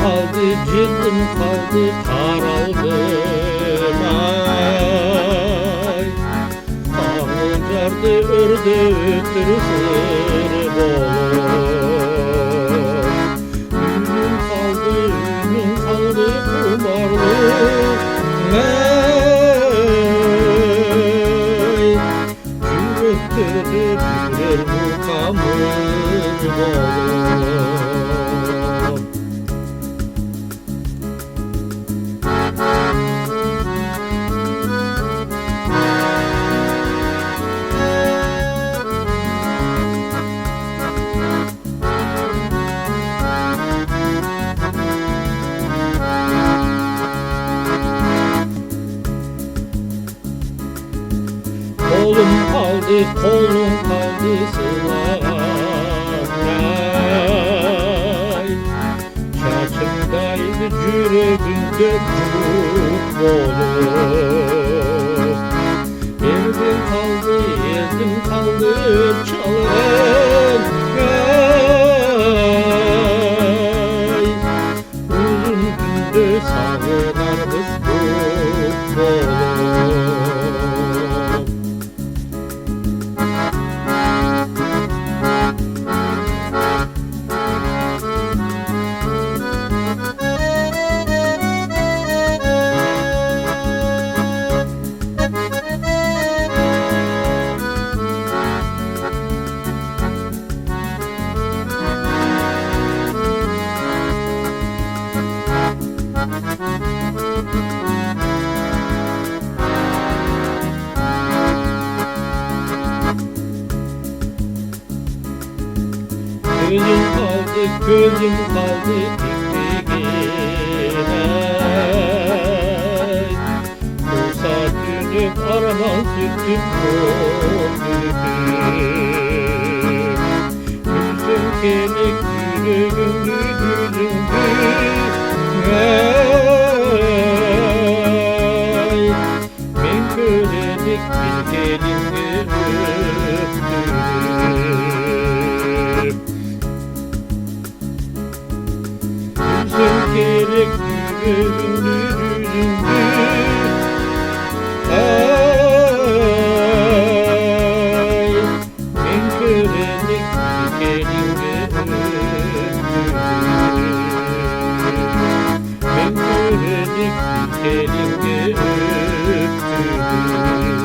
kaldı, cildim kaldı, karaldım ay. Tanrıcardı ördüktür sır bolum. Ünüm kaldı, ünüm kaldı kumarlı ey. Cürüktürdü bilir mukamır bolum. Kolum kaldı, kolum kaldı sıvay. Çarşımdaydı cürübünde cürük olur. Evdim kaldı, ezdim kaldı çalın ay. Uzun günde sağınarımız bu olur. Gözüm kaldı, gözüm kaldı diktiğine. Kursa dönüp aradan tüttüm Gülsün kelek yüreğim yüzüm ey. Ben kölelik bir gelin öptüm. Gerek yüreğimde yüzümde ay. Ben kölelik dikenimde öptüm. Ben kölelik dikenimde öptüm.